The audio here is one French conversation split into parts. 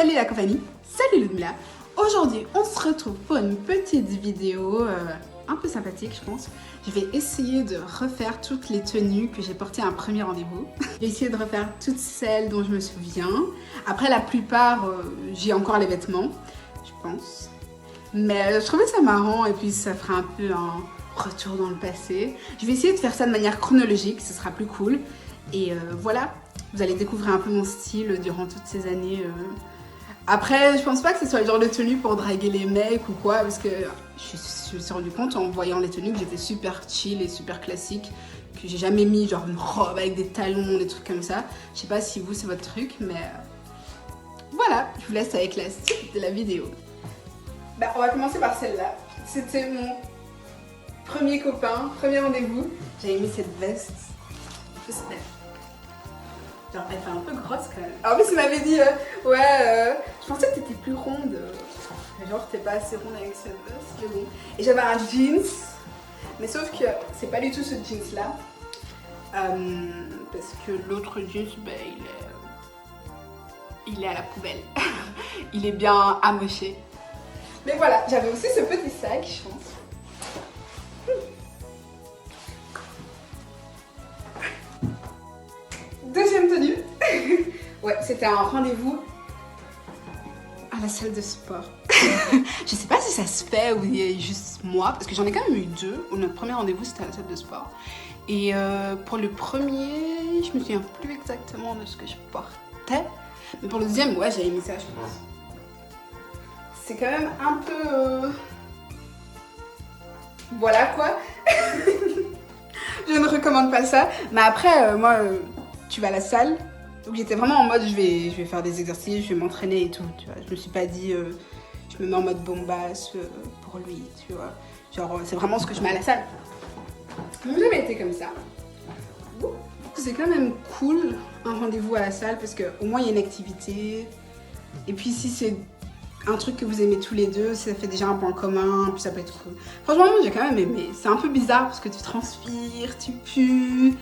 Salut la compagnie, salut Ludmila. Aujourd'hui on se retrouve pour une petite vidéo un peu sympathique je pense. Je vais essayer de refaire toutes les tenues que j'ai portées à un premier rendez-vous. Je vais essayer de refaire toutes celles dont je me souviens. Après la plupart j'ai encore les vêtements, je pense. Mais je trouvais ça marrant et puis ça fera un peu un retour dans le passé. Je vais essayer de faire ça de manière chronologique, ce sera plus cool. Et voilà, vous allez découvrir un peu mon style durant toutes ces années. Après, je pense pas que ce soit le genre de tenue pour draguer les mecs ou quoi, parce que je me suis rendu compte en voyant les tenues que j'étais super chill et super classique, que j'ai jamais mis genre une robe avec des talons, des trucs comme ça. Je sais pas si vous c'est votre truc, mais voilà, je vous laisse avec la suite de la vidéo. Bah, on va commencer par celle-là. C'était mon premier copain, premier rendez-vous. J'avais mis cette veste. Genre, elle fait un peu grosse quand même. En plus, il m'avait dit, je pensais que t'étais plus ronde. Genre, t'es pas assez ronde avec cette veste, mais bon. Et j'avais un jeans, mais sauf que c'est pas du tout ce jeans-là. Parce que l'autre jeans, ben, il est à la poubelle. Il est bien amoché. Mais voilà, j'avais aussi ce petit sac, je pense. Deuxième tenue. Ouais, c'était un rendez-vous à la salle de sport. Je sais pas si ça se fait ou il y a juste moi, parce que j'en ai quand même eu deux. Notre premier rendez-vous c'était à la salle de sport. Et pour le premier, je me souviens plus exactement de ce que je portais. Mais pour le deuxième, ouais, j'avais mis ça, je pense. C'est quand même un peu... Voilà quoi. Je ne recommande pas ça. Mais après, moi... tu vas à la salle, donc j'étais vraiment en mode je vais faire des exercices, je vais m'entraîner et tout, tu vois. Je me suis pas dit je me mets en mode bombasse pour lui, tu vois. Genre c'est vraiment ce que je mets à la salle. Donc j'avais été comme ça. C'est quand même cool un rendez-vous à la salle parce qu'au moins il y a une activité. Et puis si c'est un truc que vous aimez tous les deux, ça fait déjà un point commun, puis ça peut être cool. Franchement moi j'ai quand même aimé. C'est un peu bizarre parce que tu transpires, tu pues.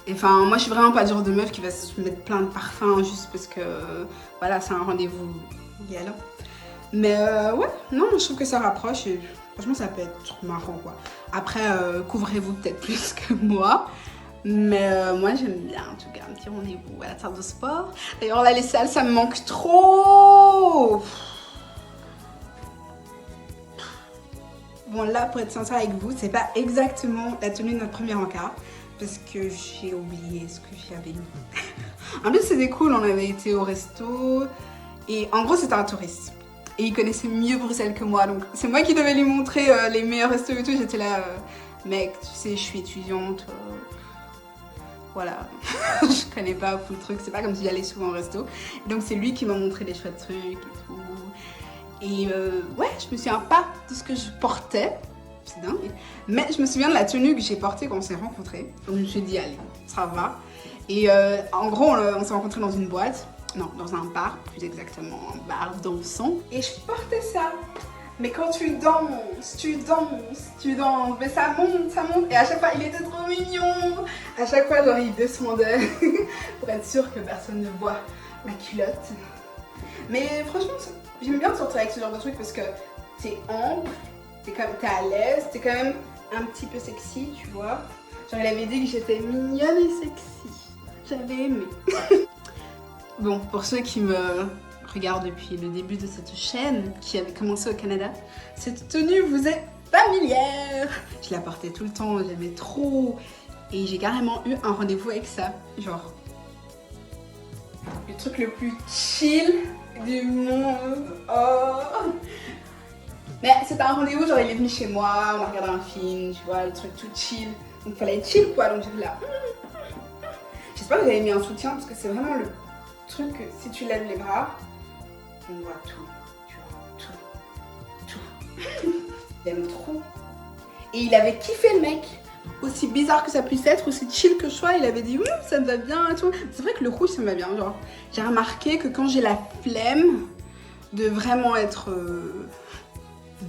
Enfin, moi je suis vraiment pas le genre de meuf qui va se mettre plein de parfums juste parce que voilà, c'est un rendez-vous galant. Mais ouais, non, je trouve que ça rapproche et franchement ça peut être marrant quoi. Après, couvrez-vous peut-être plus que moi. Mais moi j'aime bien en tout cas un petit rendez-vous à la salle de sport. D'ailleurs là les salles ça me manque trop. Bon là pour être sincère avec vous, c'est pas exactement la tenue de notre premier encart. Parce que j'ai oublié ce que j'avais mis. En plus c'était cool, on avait été au resto et en gros c'était un touriste. Et il connaissait mieux Bruxelles que moi, donc c'est moi qui devais lui montrer les meilleurs restos et tout. J'étais là, mec, tu sais, je suis étudiante, voilà, je connais pas tout le truc, c'est pas comme si j'allais souvent au resto. Donc c'est lui qui m'a montré des chouettes trucs et tout. Et ouais, je me souviens pas de ce que je portais. C'est dingue. Mais je me souviens de la tenue que j'ai portée quand on s'est rencontrés. Donc je me suis dit, allez, ça va. Et en gros, on s'est rencontrés dans une boîte. Non, dans un bar, plus exactement, un bar dansant. Et je portais ça. Mais quand tu danses, mais ça monte, ça monte. Et à chaque fois, il était trop mignon. À chaque fois, genre, il descendait pour être sûr que personne ne voit ma culotte. Mais franchement, j'aime bien sortir avec ce genre de truc parce que t'es ample. T'es à l'aise, t'es quand même un petit peu sexy, tu vois. Genre, il avait dit que j'étais mignonne et sexy. J'avais aimé. Bon, pour ceux qui me regardent depuis le début de cette chaîne, qui avait commencé au Canada, cette tenue vous est familière. Je la portais tout le temps, j'aimais trop. Et j'ai carrément eu un rendez-vous avec ça. Genre, le truc le plus chill du monde. Oh! Mais c'était un rendez-vous, genre il est venu chez moi, on a regardé un film, tu vois, le truc tout chill. Donc il fallait être chill quoi, donc j'étais là. J'espère que vous avez mis un soutien parce que c'est vraiment le truc que si tu lèves les bras, on voit tout, tu vois, tout. Il aime trop. Et il avait kiffé le mec. Aussi bizarre que ça puisse être, aussi chill que je sois, il avait dit ça me va bien et tout. C'est vrai que le rouge ça me va bien, genre. J'ai remarqué que quand j'ai la flemme de vraiment être...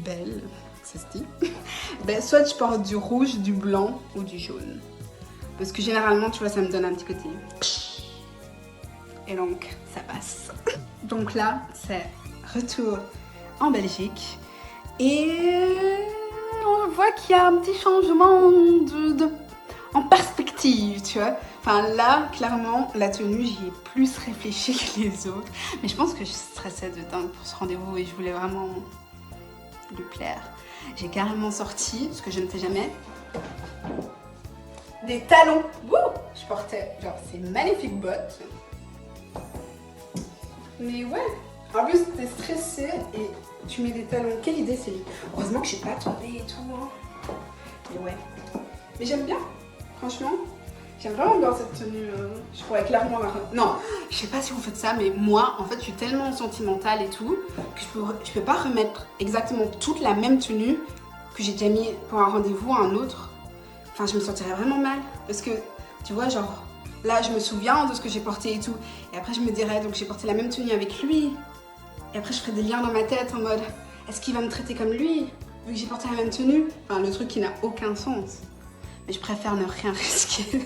belle, ça se dit. Ben, soit je porte du rouge, du blanc ou du jaune. Parce que généralement, tu vois, ça me donne un petit côté. Et donc, ça passe. Donc là, c'est retour en Belgique. Et on voit qu'il y a un petit changement en perspective, tu vois. Enfin là, clairement, la tenue, j'y ai plus réfléchi que les autres. Mais je pense que je stressais de dingue pour ce rendez-vous et je voulais vraiment lui plaire. J'ai carrément sorti, ce que je ne fais jamais, des talons. Wouh, je portais genre ces magnifiques bottes. Mais ouais, en plus t'es stressée et tu mets des talons. Quelle idée, c'est. Heureusement que j'ai pas tombé et tout. Hein. Mais ouais. Mais j'aime bien, franchement. J'aime vraiment bien cette tenue. Je pourrais clairement la... Non, je sais pas si vous faites ça, mais moi, en fait, je suis tellement sentimentale et tout que je peux pas remettre exactement toute la même tenue que j'ai déjà mis pour un rendez-vous à un autre. Enfin, je me sentirais vraiment mal. Parce que, tu vois, genre, là, je me souviens de ce que j'ai porté et tout. Et après, je me dirais, donc j'ai porté la même tenue avec lui. Et après, je ferais des liens dans ma tête en mode, est-ce qu'il va me traiter comme lui, vu que j'ai porté la même tenue? Enfin, le truc qui n'a aucun sens. Mais je préfère ne rien risquer.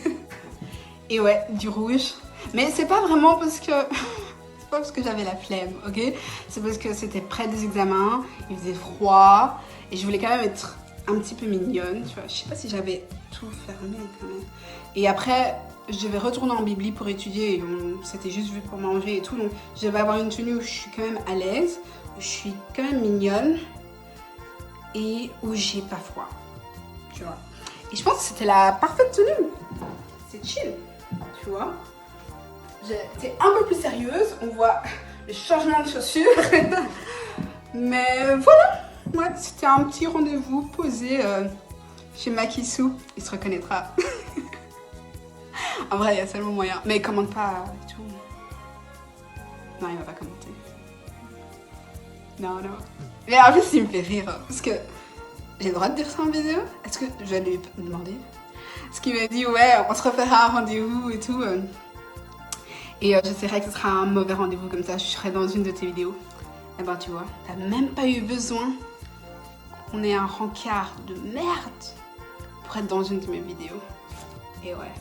Et ouais, du rouge. Mais c'est pas vraiment parce que... c'est pas parce que j'avais la flemme, ok? C'est parce que c'était près des examens, il faisait froid, et je voulais quand même être un petit peu mignonne, tu vois. Je sais pas si j'avais tout fermé quand même. Et après, je devais retourner en Bibli pour étudier, c'était juste vu pour manger et tout, donc je devais avoir une tenue où je suis quand même à l'aise, où je suis quand même mignonne, et où j'ai pas froid, tu vois. Et je pense que c'était la parfaite tenue. C'est chill, tu vois. J'étais un peu plus sérieuse. On voit le changement de chaussures. Mais voilà. Ouais, c'était un petit rendez-vous posé chez Makissou. Il se reconnaîtra. En vrai, il y a seulement moyen. Mais il commente pas et tout. Non, il va pas commenter. Non, non. Mais en plus, il me fait rire. Parce que... j'ai le droit de dire ça en vidéo? Est-ce que je vais lui demander? Parce qu'il m'a dit ouais, on se refera un rendez-vous et tout. Et j'essaierai que ce sera un mauvais rendez-vous comme ça, je serai dans une de tes vidéos. Et ben tu vois, t'as même pas eu besoin qu'on ait un rencard de merde pour être dans une de mes vidéos. Et ouais.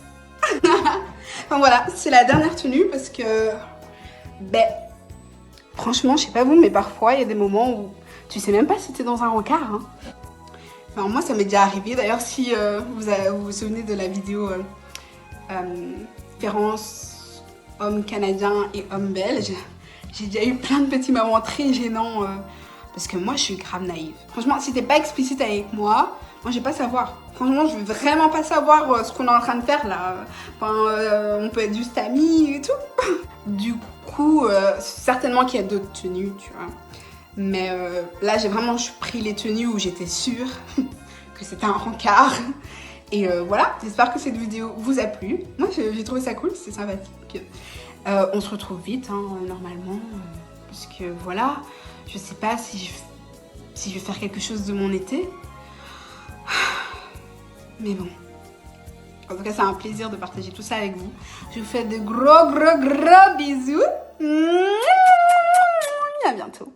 Enfin voilà, c'est la dernière tenue parce que... ben... franchement, je sais pas vous, mais parfois il y a des moments où tu sais même pas si t'es dans un rencard. Hein. Enfin, moi, ça m'est déjà arrivé. D'ailleurs, si vous vous souvenez de la vidéo différence hommes canadiens et hommes belges, j'ai déjà eu plein de petits moments très gênants parce que moi, je suis grave naïve. Franchement, si t'es pas explicite avec moi je vais pas savoir. Franchement, je veux vraiment pas savoir ce qu'on est en train de faire là. Enfin, on peut être juste amis et tout. Du coup, certainement qu'il y a d'autres tenues, tu vois. Mais là, j'ai vraiment pris les tenues où j'étais sûre que c'était un rencard. Et voilà, j'espère que cette vidéo vous a plu. Moi, j'ai trouvé ça cool, c'est sympathique. On se retrouve vite, hein, normalement. Parce que voilà, je sais pas si je vais faire quelque chose de mon été. Mais bon. En tout cas, c'est un plaisir de partager tout ça avec vous. Je vous fais de gros bisous. À bientôt.